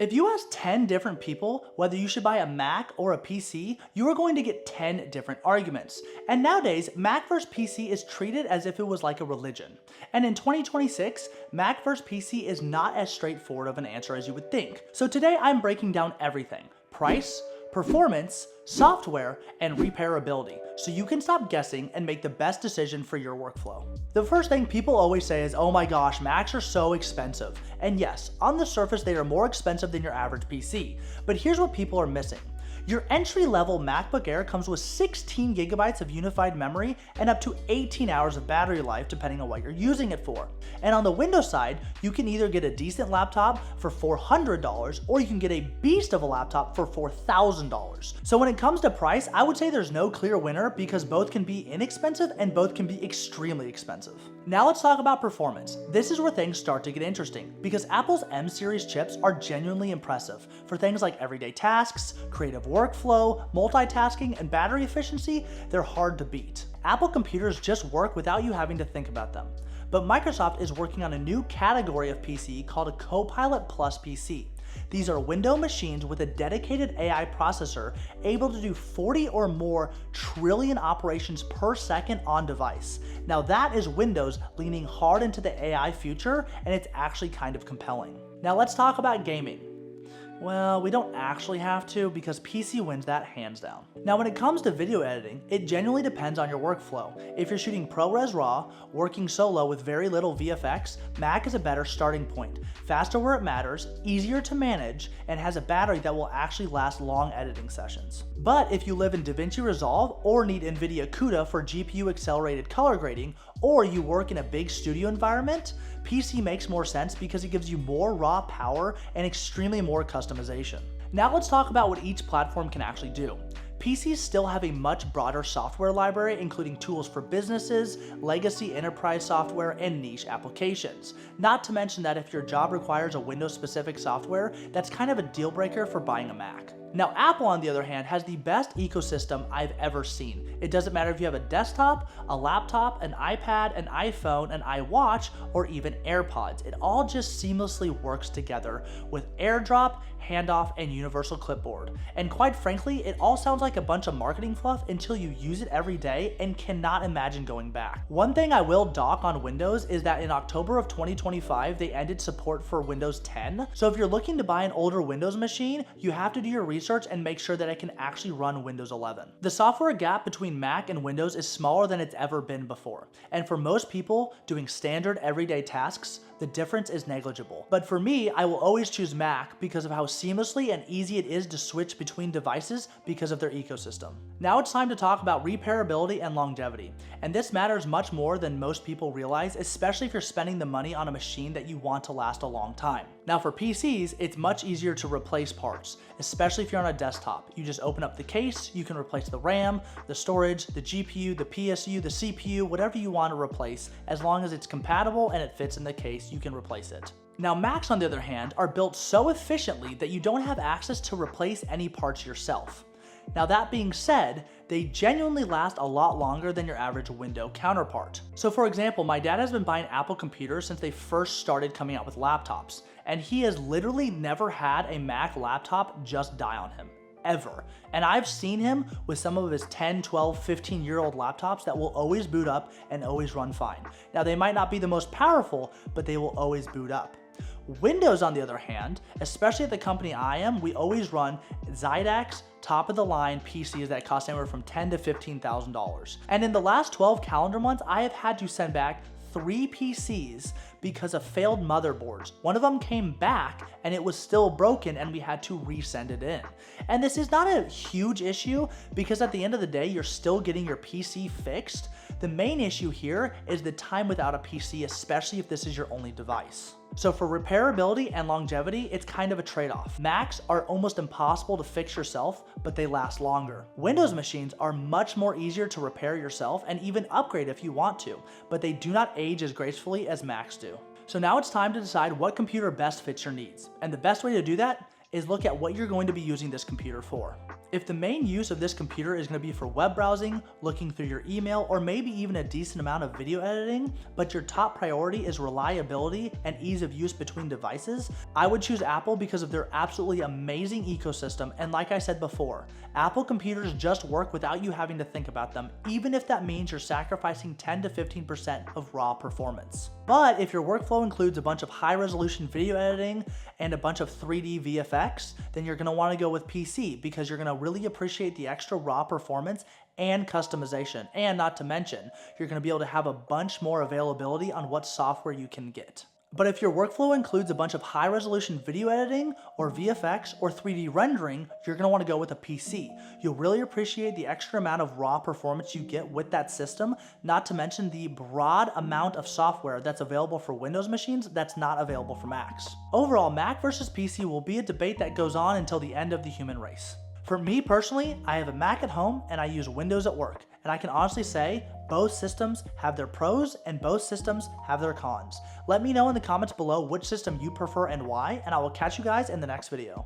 If you ask 10 different people whether you should buy a Mac or a PC, you are going to get 10 different arguments. And nowadays, Mac versus PC is treated as if it was like a religion. And in 2026, Mac versus PC is not as straightforward of an answer as you would think. So today I'm breaking down everything: price, performance, software, and repairability, so you can stop guessing and make the best decision for your workflow. The first thing people always say is, oh my gosh, Macs are so expensive. And yes, on the surface they are more expensive than your average PC, but here's what people are missing. Your entry-level MacBook Air comes with 16 gigabytes of unified memory and up to 18 hours of battery life depending on what you're using it for. And on the Windows side, you can either get a decent laptop for $400 or you can get a beast of a laptop for $4,000. So when it comes to price, I would say there's no clear winner because both can be inexpensive and both can be extremely expensive. Now let's talk about performance. This is where things start to get interesting because Apple's M series chips are genuinely impressive for things like everyday tasks, creative workflow, multitasking, and battery efficiency. They're hard to beat. Apple computers just work without you having to think about them. But Microsoft is working on a new category of PC called a Copilot Plus PC. These are window machines with a dedicated AI processor able to do 40 or more trillion operations per second on device. Now that is Windows leaning hard into the AI future, and it's actually kind of compelling. Now let's talk about gaming. Well, we don't actually have to because PC wins that hands down. Now when it comes to video editing, it genuinely depends on your workflow. If you're shooting ProRes RAW, working solo with very little VFX, Mac is a better starting point. Faster where it matters, easier to manage, and has a battery that will actually last long editing sessions. But if you live in DaVinci Resolve or need NVIDIA CUDA for GPU accelerated color grading, or you work in a big studio environment, PC makes more sense because it gives you more raw power and extremely more customization. Now let's talk about what each platform can actually do. PCs still have a much broader software library, including tools for businesses, legacy enterprise software, and niche applications. Not to mention that if your job requires a Windows-specific software, that's kind of a deal breaker for buying a Mac. Now Apple, on the other hand, has the best ecosystem I've ever seen. It doesn't matter if you have a desktop, a laptop, an iPad, an iPhone, an iWatch, or even AirPods. It all just seamlessly works together with AirDrop, handoff, and universal clipboard. And quite frankly, it all sounds like a bunch of marketing fluff until you use it every day and cannot imagine going back. One thing I will dock on Windows is that in October of 2025, they ended support for Windows 10. So if you're looking to buy an older Windows machine, you have to do your research and make sure that it can actually run Windows 11. The software gap between Mac and Windows is smaller than it's ever been before. And for most people doing standard everyday tasks, the difference is negligible. But for me, I will always choose Mac because of how seamlessly and easy it is to switch between devices because of their ecosystem. Now it's time to talk about repairability and longevity. And this matters much more than most people realize, especially if you're spending the money on a machine that you want to last a long time. Now for PCs, it's much easier to replace parts, especially if you're on a desktop. You just open up the case, you can replace the RAM, the storage, the GPU, the PSU, the CPU, whatever you want to replace. As long as it's compatible and it fits in the case, you can replace it. Now Macs, on the other hand, are built so efficiently that you don't have access to replace any parts yourself. Now that being said, they genuinely last a lot longer than your average Windows counterpart. So for example, my dad has been buying Apple computers since they first started coming out with laptops, and he has literally never had a Mac laptop just die on him. Ever. And I've seen him with some of his 10, 12, 15-year-old laptops that will always boot up and always run fine. Now they might not be the most powerful, but they will always boot up. Windows, on the other hand, especially at the company I am, we always run Xidax top-of-the-line PCs that cost anywhere from $10,000 to $15,000. And in the last 12 calendar months, I have had to send back 3 PCs because of failed motherboards. One of them came back and it was still broken and we had to resend it in. And this is not a huge issue because at the end of the day, you're still getting your PC fixed. The main issue here is the time without a PC, especially if this is your only device. So for repairability and longevity, it's kind of a trade-off. Macs are almost impossible to fix yourself, but they last longer. Windows machines are much more easier to repair yourself and even upgrade if you want to, but they do not age as gracefully as Macs do. So now it's time to decide what computer best fits your needs. And the best way to do that is look at what you're going to be using this computer for. If the main use of this computer is going to be for web browsing, looking through your email, or maybe even a decent amount of video editing, but your top priority is reliability and ease of use between devices, I would choose Apple because of their absolutely amazing ecosystem. And like I said before, Apple computers just work without you having to think about them, even if that means you're sacrificing 10 to 15% of raw performance. But if your workflow includes a bunch of high-resolution video editing and a bunch of 3D VFX, then you're going to want to go with PC because you're going to really appreciate the extra raw performance and customization. And not to mention, you're going to be able to have a bunch more availability on what software you can get. But if your workflow includes a bunch of high-resolution video editing or VFX or 3D rendering, you're going to want to go with a PC. You'll really appreciate the extra amount of raw performance you get with that system, not to mention the broad amount of software that's available for Windows machines that's not available for Macs. Overall, Mac versus PC will be a debate that goes on until the end of the human race. For me personally, I have a Mac at home and I use Windows at work, and I can honestly say both systems have their pros and both systems have their cons. Let me know in the comments below which system you prefer and why, and I will catch you guys in the next video.